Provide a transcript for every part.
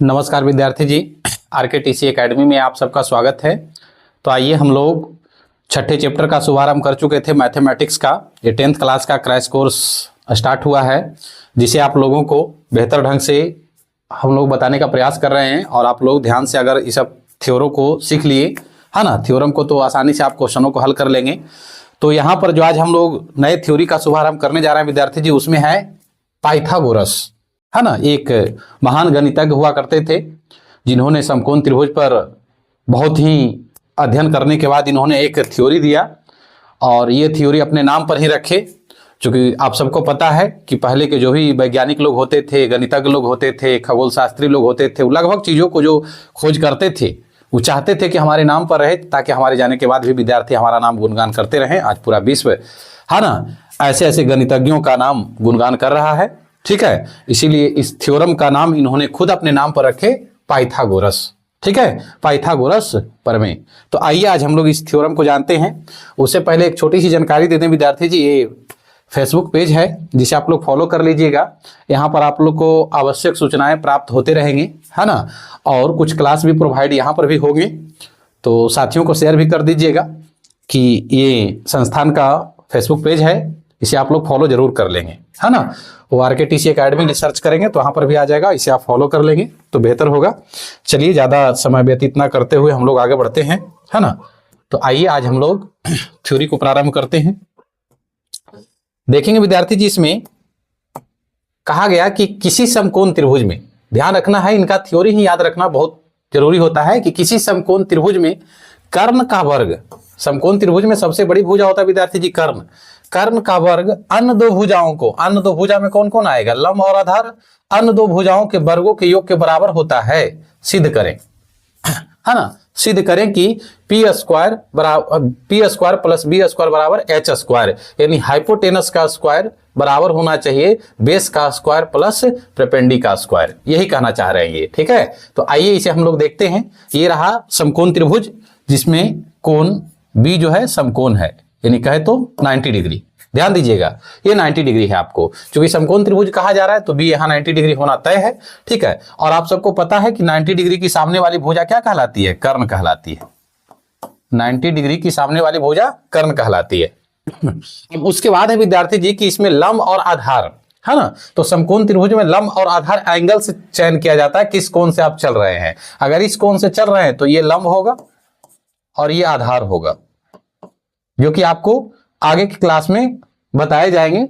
नमस्कार विद्यार्थी जी, RKTC academy में आप सबका स्वागत है। तो आइए हम लोग छठे चैप्टर का शुभारंभ कर चुके थे मैथमेटिक्स का। ये 10th क्लास का क्रैश कोर्स स्टार्ट हुआ है, जिसे आप लोगों को बेहतर ढंग से हम लोग बताने का प्रयास कर रहे हैं। और आप लोग ध्यान से अगर इस सब थ्योरों को सीख लिए है ना, थ्योरम को, तो आसानी से आप क्वेश्चनों को हल कर लेंगे। तो यहाँ पर जो आज हम लोग नए थ्योरी का शुभारंभ करने जा रहे हैं विद्यार्थी जी, उसमें है पाइथागोरस, है ना। एक महान गणितज्ञ हुआ करते थे, जिन्होंने समकोण त्रिभुज पर बहुत ही अध्ययन करने के बाद इन्होंने एक थ्योरी दिया, और ये थ्योरी अपने नाम पर ही रखे। क्योंकि आप सबको पता है कि पहले के जो भी वैज्ञानिक लोग होते थे, गणितज्ञ लोग होते थे, खगोल शास्त्री लोग होते थे, वो लगभग चीज़ों को जो खोज करते थे वो चाहते थे कि हमारे नाम पर रहे, ताकि हमारे जाने के बाद भी विद्यार्थी हमारा नाम गुणगान करते रहें। आज पूरा विश्व, है ना, ऐसे ऐसे गणितज्ञों का नाम गुणगान कर रहा है। ठीक है, इसीलिए इस थ्योरम का नाम इन्होंने खुद अपने नाम पर रखे, पाइथागोरस। ठीक है, पाइथागोरस प्रमेय। तो आइए आज हम लोग इस थ्योरम को जानते हैं। उससे पहले एक छोटी सी जानकारी दे दें विद्यार्थी जी, ये फेसबुक पेज है जिसे आप लोग फॉलो कर लीजिएगा। यहाँ पर आप लोग को आवश्यक सूचनाएं प्राप्त होते रहेंगी, है ना, और कुछ क्लास भी प्रोवाइड यहाँ पर भी होंगे। तो साथियों को शेयर भी कर दीजिएगा कि ये संस्थान का फेसबुक पेज है, इसे आप लोग फॉलो जरूर कर लेंगे, है ना। वो आरकेटीसी एकेडमी सर्च करेंगे तो वहाँ पर भी आ जाएगा, इसे आप फॉलो कर लेंगे तो बेहतर होगा। चलिए, ज़्यादा समय व्यतीत ना करते हुए हम लोग आगे बढ़ते हैं, है ना। तो आइए आज हम लोग थ्योरी को प्रारंभ करते हैं। देखेंगे विद्यार्थी जी, इसमें कहा गया कि किसी समकोण त्रिभुज में, ध्यान रखना है, इनका थ्योरी ही याद रखना बहुत जरूरी होता है कि किसी समकोण त्रिभुज में कर्ण का वर्ग, समकोण त्रिभुज में सबसे बड़ी भुजा होता है विद्यार्थी जी कर्ण, कर्ण का वर्ग अन्य दो भुजाओं को, अन्य दो भुजा में कौन कौन आएगा, लंब और आधार, अन्य दो भुजाओं के वर्गों के योग के बराबर होता है, सिद्ध करें, है ना। सिद्ध करें कि P square plus B square बराबर एच स्क्वायर, यानी हाइपोटेनस का स्क्वायर बराबर होना चाहिए बेस का स्क्वायर प्लस प्रपेंडी का स्क्वायर, यही कहना चाह रहे हैं ये। ठीक है, तो आइए इसे हम लोग देखते हैं। ये रहा समकोण त्रिभुज, जिसमें कोण बी जो है समकोण है, यानी कहे तो 90 डिग्री। ध्यान दीजिएगा, ये 90 डिग्री है। आपको क्योंकि समकोण त्रिभुज कहा जा रहा है तो बी यहाँ 90 डिग्री होना तय है। ठीक है, और आप सबको पता है कि 90 डिग्री की सामने वाली भुजा क्या कहलाती है, कर्ण कहलाती है। 90 डिग्री की सामने वाली भुजा कर्ण कहलाती है। अब उसके बाद है विद्यार्थी जी कि इसमें लंब और आधार, है ना। तो समकोण त्रिभुज में लंब और आधार एंगल से चयन किया जाता है, किस कोण से आप चल रहे हैं। अगर इस कोण से चल रहे हैं तो ये लंब होगा और ये आधार होगा, जो कि आपको आगे की क्लास में बताए जाएंगे।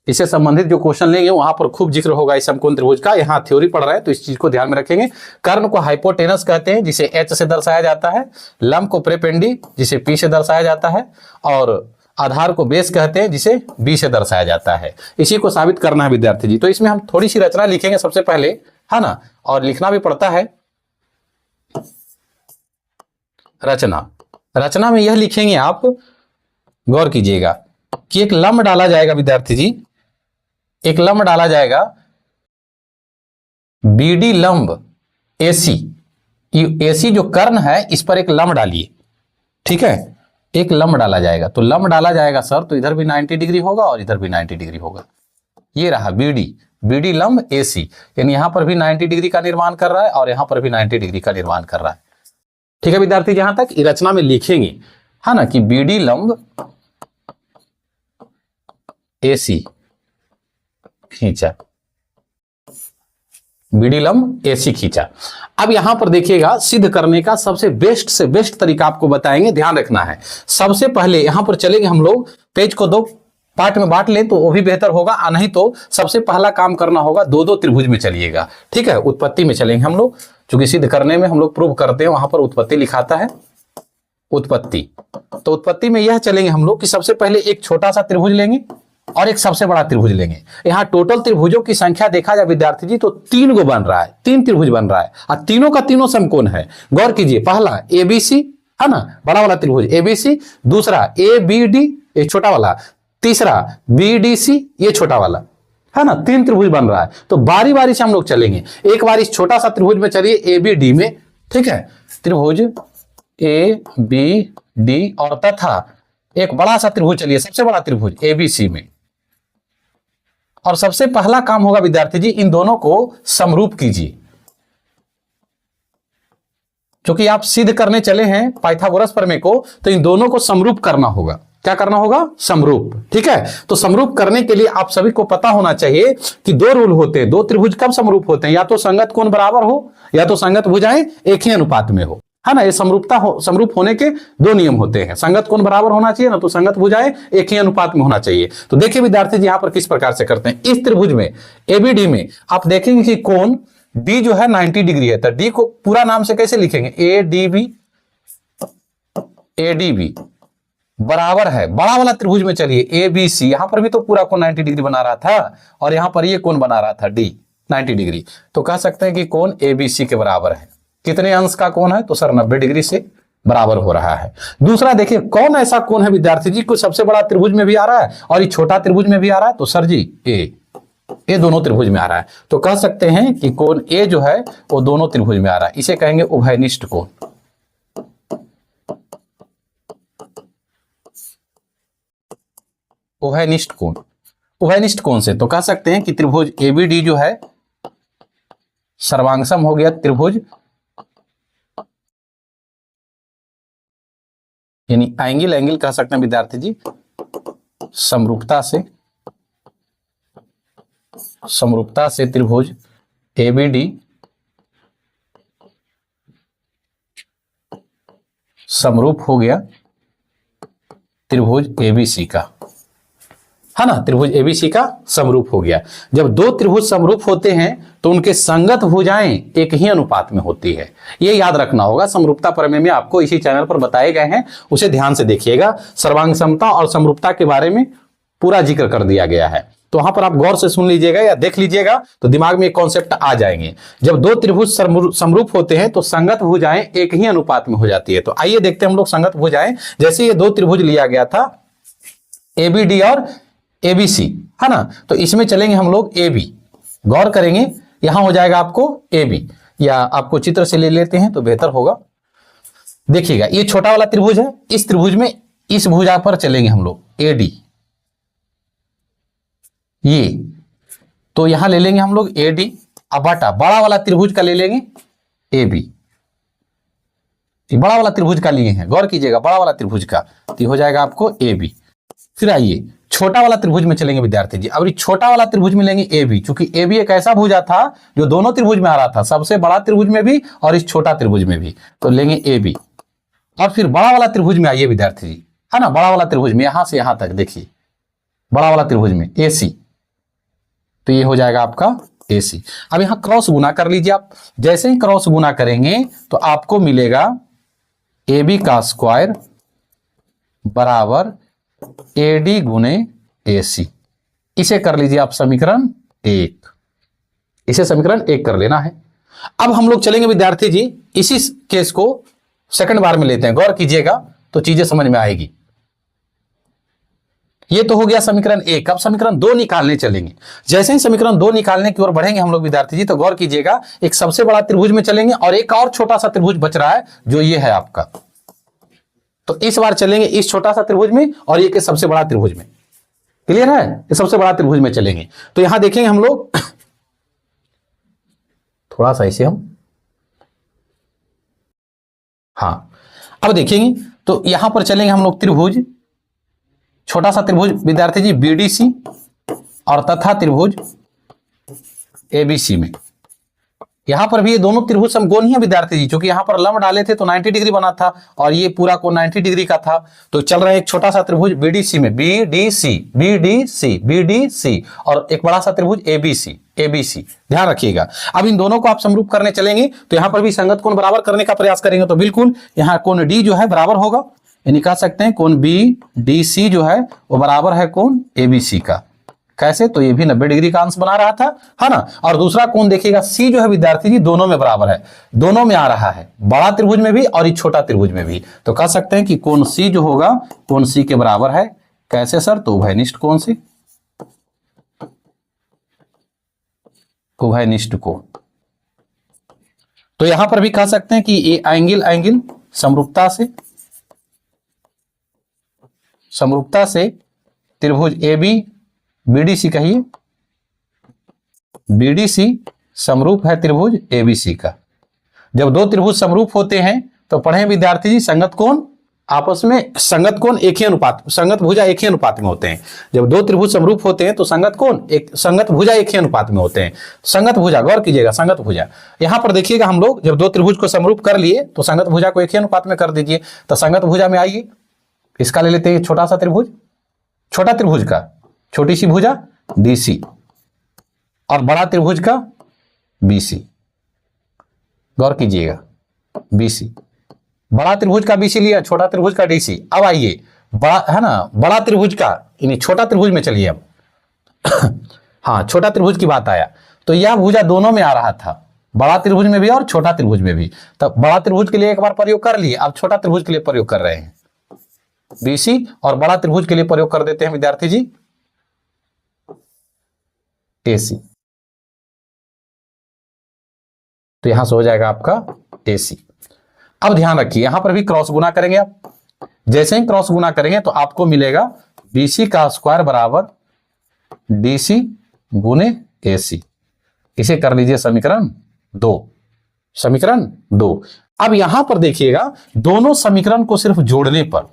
इससे संबंधित जो क्वेश्चन लेंगे वहां पर खूब जिक्र होगा इस समकोण त्रिभुज का। यहाँ थ्योरी पढ़ रहे हैं तो इस चीज को ध्यान में रखेंगे। कर्ण को हाइपोटेनस कहते हैं, जिसे एच से दर्शाया जाता है, लंब को प्रेपेंडी, जिसे पी से दर्शाया जाता है, और आधार को बेस कहते हैं, जिसे बी से दर्शाया जाता है। इसी को साबित करना है विद्यार्थी जी। तो इसमें हम थोड़ी सी रचना लिखेंगे सबसे पहले, है ना, और लिखना भी पड़ता है। रचना में यह लिखेंगे, आप गौर कीजिएगा कि एक लंब डाला जाएगा विद्यार्थी जी, एक लंब डाला जाएगा बीडी लंब एसी। एसी जो कर्ण है इस पर एक लंब डालिए। ठीक है, एक लंब डाला जाएगा। तो लंब डाला जाएगा सर, तो इधर भी 90 डिग्री होगा और इधर भी 90 डिग्री होगा। ये रहा बीडी लंब एसी, यानी यहां पर भी 90 डिग्री का निर्माण कर रहा है और यहां पर भी 90 डिग्री का निर्माण कर रहा है। ठीक है विद्यार्थी, जहां तक रचना में लिखेंगे, है ना, कि बीडी लंब एसी खींचा, बीडी लंब एसी खींचा। अब यहां पर देखिएगा, सिद्ध करने का सबसे बेस्ट से बेस्ट तरीका आपको बताएंगे, ध्यान रखना है। सबसे पहले यहां पर चलेंगे हम लोग, पेज को दो पार्ट में बांट लें तो वो भी बेहतर होगा, नहीं तो सबसे पहला काम करना होगा दो दो त्रिभुज में चलिएगा। ठीक है, उत्पत्ति में चलेंगे हम लोग, क्योंकि सिद्ध करने में हम लोग प्रूव करते हैं, वहां पर उत्पत्ति लिखाता है, उत्पत्ति। तो उत्पत्ति में यह चलेंगे हम लोग कि सबसे पहले एक छोटा सा त्रिभुज लेंगे और एक सबसे बड़ा त्रिभुज लेंगे। यहाँ टोटल त्रिभुजों की संख्या देखा जाए विद्यार्थी जी तो 3 गो बन रहा है, 3 त्रिभुज बन रहा है, और तीनों का तीनों समकोण है। गौर कीजिए, पहला एबीसी, है ना, बड़ा वाला त्रिभुज एबीसी, दूसरा एबीडी, ये छोटा वाला, तीसरा बीडीसी, ये छोटा वाला, है ना। 3 त्रिभुज बन रहा है। तो बारी बारी से हम लोग चलेंगे। एक बार इस छोटा सा त्रिभुज में चलिए, एबीडी में। ठीक है, त्रिभुज ए बी डी, और तथा एक बड़ा सा त्रिभुज चलिए, सबसे बड़ा त्रिभुज एबीसी में, और सबसे पहला काम होगा विद्यार्थी जी, इन दोनों को समरूप कीजिए। क्योंकि आप सिद्ध करने चले हैं पाइथागोरस प्रमेय को, तो इन दोनों को समरूप करना होगा। क्या करना होगा? समरूप। ठीक है, तो समरूप करने के लिए आप सभी को पता होना चाहिए कि दो रूल होते हैं। दो त्रिभुज कब समरूप होते हैं? या तो संगत कोण बराबर हो, या तो संगत भुजाएं एक ही अनुपात में हो, है ना। ये समरूप होने के दो नियम होते हैं। संगत कोण बराबर होना चाहिए ना, तो संगत भुजाएं एक ही अनुपात में होना चाहिए। तो देखिए विद्यार्थी जी यहां पर किस प्रकार से करते हैं। इस त्रिभुज में एबीडी में आप देखेंगे कि कोण डी जो है 90 डिग्री है, तो डी को पूरा नाम से कैसे लिखेंगे? एडीबी बराबर है बड़ा वाला त्रिभुज में, चलिए एबीसी, यहां पर भी तो पूरा कोण 90 डिग्री बना रहा था, और यहां पर ये कोण बना रहा था डी 90 डिग्री। तो कह सकते हैं कि कोण एबीसी के बराबर है। कितने अंश का कोण है? तो सर 90 डिग्री से बराबर हो रहा है। दूसरा देखिए, कौन ऐसा कोण है विद्यार्थी जी, कोई सबसे बड़ा त्रिभुज में भी आ रहा है और ये छोटा त्रिभुज में भी आ रहा है? तो सर जी ए दोनों त्रिभुज में आ रहा है। तो कह सकते हैं कि कोण ए जो है वो दोनों त्रिभुज में आ रहा है। इसे कहेंगे उभयनिष्ठ कोण। उभयनिष्ठ कोण, उभयनिष्ठ कोण से तो कह सकते हैं कि त्रिभुज एबीडी जो है सर्वांगसम हो गया त्रिभुज, यानी एंगल कह सकते हैं विद्यार्थी जी समरूपता से त्रिभुज एबीडी समरूप हो गया त्रिभुज एबीसी का, है ना। त्रिभुज एबीसी का समरूप हो गया। जब दो त्रिभुज समरूप होते हैं तो उनके संगत भुजाएं एक ही अनुपात में होती है। ये याद रखना होगा। समरूपता प्रमेय में आपको इसी चैनल पर बताए गए हैं, उसे ध्यान से देखिएगा। सर्वांग समता और समरूपता के बारे में पूरा जिक्र कर दिया गया है, तो वहां पर आप गौर से सुन लीजिएगा या देख लीजिएगा तो दिमाग में एक कॉन्सेप्ट आ जाएंगे। जब दो त्रिभुज समरूप होते हैं तो संगत भुजाएं एक ही अनुपात में हो जाती है। तो आइए देखते हैं हम लोग संगत भुजाएं। जैसे ये दो त्रिभुज लिया गया था एबीडी और एबीसी, है ना, तो इसमें चलेंगे हम लोग एबी। गौर करेंगे, यहां हो जाएगा आपको एबी, या आपको चित्र से ले लेते हैं तो बेहतर होगा। देखिएगा ये छोटा वाला त्रिभुज है, इस त्रिभुज में इस भुजा पर चलेंगे हम लोग एडी, ये तो यहां ले लेंगे हम लोग एडी। अब बटा बड़ा वाला त्रिभुज का ले लेंगे एबी, बड़ा वाला त्रिभुज का लिए हैं, गौर कीजिएगा बड़ा वाला त्रिभुज का, तो हो जाएगा आपको एबी। फिर आइए छोटा वाला त्रिभुज में चलेंगे विद्यार्थी जी। अब छोटा वाला त्रिभुज में लेंगे एबी, क्योंकि एबी एक ऐसा भुजा था जो दोनों त्रिभुज में आ रहा था, सबसे बड़ा त्रिभुज में भी और इस छोटा त्रिभुज में भी, तो लेंगे एबी। और फिर बड़ा वाला त्रिभुज में आइए विद्यार्थी जी, है ना, बड़ा वाला त्रिभुज में यहां से यहां तक देखिए, बड़ा वाला त्रिभुज में एसी, तो ये हो जाएगा आपका एसी। अब यहां क्रॉस गुना कर लीजिए आप। जैसे ही क्रॉस गुना करेंगे तो आपको मिलेगा एबी का स्क्वायर बराबर एडी गुने एसी। इसे कर लीजिए आप समीकरण 1, इसे समीकरण 1 कर लेना है। अब हम लोग चलेंगे विद्यार्थी जी, इसी केस को सेकंड बार में लेते हैं। गौर कीजिएगा तो चीजें समझ में आएगी। ये तो हो गया समीकरण 1। अब समीकरण 2 निकालने चलेंगे। जैसे ही समीकरण 2 निकालने की ओर बढ़ेंगे हम लोग विद्यार्थी जी, तो गौर कीजिएगा एक सबसे बड़ा त्रिभुज में चलेंगे और एक और छोटा सा त्रिभुज बच रहा है जो ये है आपका। तो इस बार चलेंगे इस छोटा सा त्रिभुज में और ये के सबसे बड़ा त्रिभुज में। क्लियर है? ये सबसे बड़ा त्रिभुज में चलेंगे। तो यहां देखेंगे हम लोग थोड़ा सा इसे हम, हाँ अब देखेंगे तो यहां पर चलेंगे हम लोग त्रिभुज, छोटा सा त्रिभुज विद्यार्थी जी बीडीसी और तथा त्रिभुज एबीसी में। यहां पर भी ये दोनों त्रिभुज समकोणीय है विद्यार्थी जी, क्योंकि यहां पर लंब डाले थे तो 90 डिग्री बना था और ये पूरा कोण 90 डिग्री का था। तो चल रहा है एक छोटा सा त्रिभुज बीडीसी में, बीडीसी और एक बड़ा सा त्रिभुज एबीसी। ध्यान रखिएगा। अब इन दोनों को आप समरूप करने चलेंगे तो यहां पर भी संगत कोण बराबर करने का प्रयास करेंगे, तो बिल्कुल यहां कोण डी जो है बराबर होगा, यानी कह सकते हैं कोण बीडीसी जो है वो बराबर है कोण एबीसी का। कैसे? तो ये भी 90 डिग्री का अंश बना रहा था, है ना। और दूसरा कोण देखिएगा सी जो है विद्यार्थी जी दोनों में बराबर है, दोनों में आ रहा है, बड़ा त्रिभुज में भी और इस छोटा त्रिभुज में भी। तो कह सकते हैं कि कोण सी जो होगा कोण सी के बराबर है। कैसे सर? तो उभयनिष्ठ कोण से, उभयनिष्ठ कोण। तो यहां पर भी कह सकते हैं कि ये एंगल समरूपता से त्रिभुज AB BDC कहिए BDC समरूप है त्रिभुज ABC का। जब दो त्रिभुज समरूप होते हैं तो पढ़े विद्यार्थी जी, संगत कोण आपस में, संगत कोण एक ही अनुपात, संगत भुजा एक ही अनुपात में होते हैं। जब दो त्रिभुज समरूप होते हैं तो संगत कोण संगत भुजा एक ही अनुपात में होते हैं। संगत भुजा, गौर कीजिएगा, संगत भुजा यहां पर देखिएगा, हम लोग जब दो त्रिभुज को समरूप कर लिए तो संगत भुजा को एक ही अनुपात में कर दीजिए। तो संगत भुजा में आइए, इसका ले लेते हैं छोटा सा त्रिभुज, छोटा त्रिभुज का छोटी सी भुजा DC और बड़ा त्रिभुज का BC। गौर कीजिएगा, BC, बड़ा त्रिभुज का BC लिया, छोटा त्रिभुज का DC। अब आइए बड़ा है ना, बड़ा त्रिभुज का यानी छोटा त्रिभुज में चलिए अब हाँ, छोटा त्रिभुज की बात आया तो यह भुजा दोनों में आ रहा था, बड़ा त्रिभुज में भी और छोटा त्रिभुज में भी। तब बड़ा त्रिभुज के लिए एक बार प्रयोग कर लिए, अब छोटा त्रिभुज के लिए प्रयोग कर रहे हैं BC, और बड़ा त्रिभुज के लिए प्रयोग कर देते हैं विद्यार्थी जी AC। तो यहां से हो जाएगा आपका AC। अब ध्यान रखिए, यहां पर भी क्रॉस गुना करेंगे आप। जैसे ही क्रॉस गुना करेंगे तो आपको मिलेगा BC का स्क्वायर बराबर DC गुने AC। इसे कर लीजिए समीकरण 2, समीकरण 2। अब यहां पर देखिएगा, दोनों समीकरण को सिर्फ जोड़ने पर,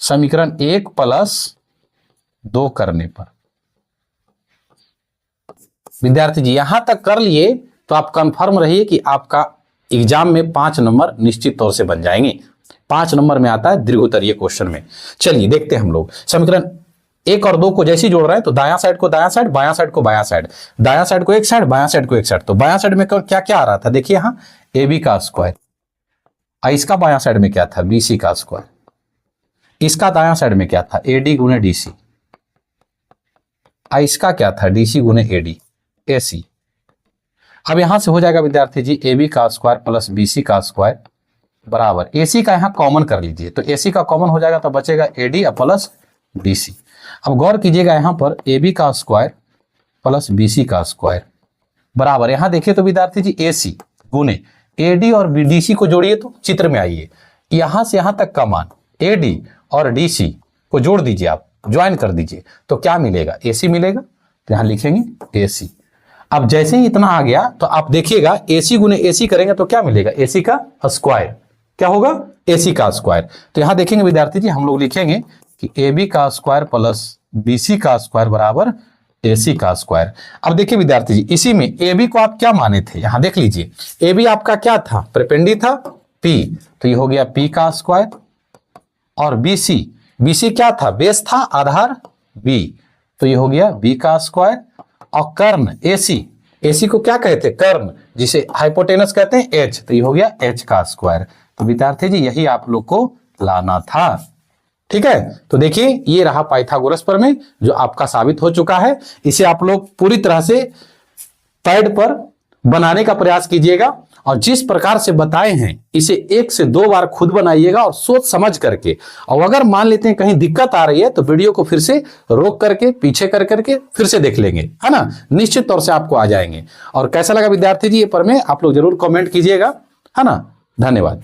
समीकरण 1 + 2 करने पर, विद्यार्थी जी यहां तक कर लिए तो आप कंफर्म रहिए कि आपका एग्जाम में 5 नंबर निश्चित तौर से बन जाएंगे। 5 नंबर में आता है दीर्घोत्तरीय क्वेश्चन में। चलिए देखते हैं हम लोग समीकरण 1 और 2 को जैसे जोड़ रहे हैं तो दायां साइड को दायां साइड, बायां साइड को बायां साइड, दायां साइड को एक साइड, बायां साइड को एक साइड। तो बायां साइड में क्या क्या आ रहा था, देखिए यहां AB का स्क्वायर, इसका बायां साइड में क्या था, BC का स्क्वायर, इसका दायां साइड में क्या था, AD गुने DC, इसका क्या था, DC गुने AD, AC। अब यहां से हो जाएगा विद्यार्थी जी AB का स्क्वायर प्लस BC का स्क्वायर बराबर, AC का यहां कॉमन कर लीजिए तो AC का कॉमन हो जाएगा तो बचेगा AD प्लस DC। अब गौर कीजिएगा, यहां पर AB का स्क्वायर प्लस BC का स्क्वायर बराबर, यहां देखिए तो विद्यार्थी जी AC गुने AD और DC को जोड़िए तो चित्र में आइए, यहां से यहां तक का मान AD और DC को जोड़ दीजिए, आप ज्वाइन कर दीजिए तो क्या मिलेगा, AC मिलेगा। तो यहां लिखेंगे AC। अब जैसे ही इतना आ गया तो आप देखिएगा AC गुने AC करेंगे तो क्या मिलेगा, AC का स्क्वायर, क्या होगा, AC का स्क्वायर। तो यहां देखेंगे विद्यार्थी जी, हम लोग लिखेंगे कि AB का स्क्वायर प्लस BC का स्क्वायर बराबर AC का स्क्वायर। अब देखिए विद्यार्थी जी, इसी में AB को आप क्या माने थे, यहां देख लीजिए, AB आपका क्या था, परपेंडी था P, तो ये हो गया P का स्क्वायर, और BC क्या था, बेस था, आधार B, तो ये हो गया B का स्क्वायर, और कर्ण AC को क्या कहते हैं, कर्ण, जिसे हाइपोटेनस कहते हैं H, तो ये हो गया H का स्क्वायर। तो विद्यार्थी जी यही आप लोग को लाना था, ठीक है। तो देखिए ये रहा पाइथागोरस प्रमेय जो आपका साबित हो चुका है। इसे आप लोग पूरी तरह से पैड पर बनाने का प्रयास कीजिएगा, और जिस प्रकार से बताए हैं इसे 1 से 2 बार खुद बनाइएगा और सोच समझ करके। और अगर मान लेते हैं कहीं दिक्कत आ रही है तो वीडियो को फिर से रोक करके पीछे कर करके फिर से देख लेंगे, है ना, निश्चित तौर से आपको आ जाएंगे। और कैसा लगा विद्यार्थी जी ये प्रमेय, आप लोग जरूर कमेंट कीजिएगा, है ना। धन्यवाद।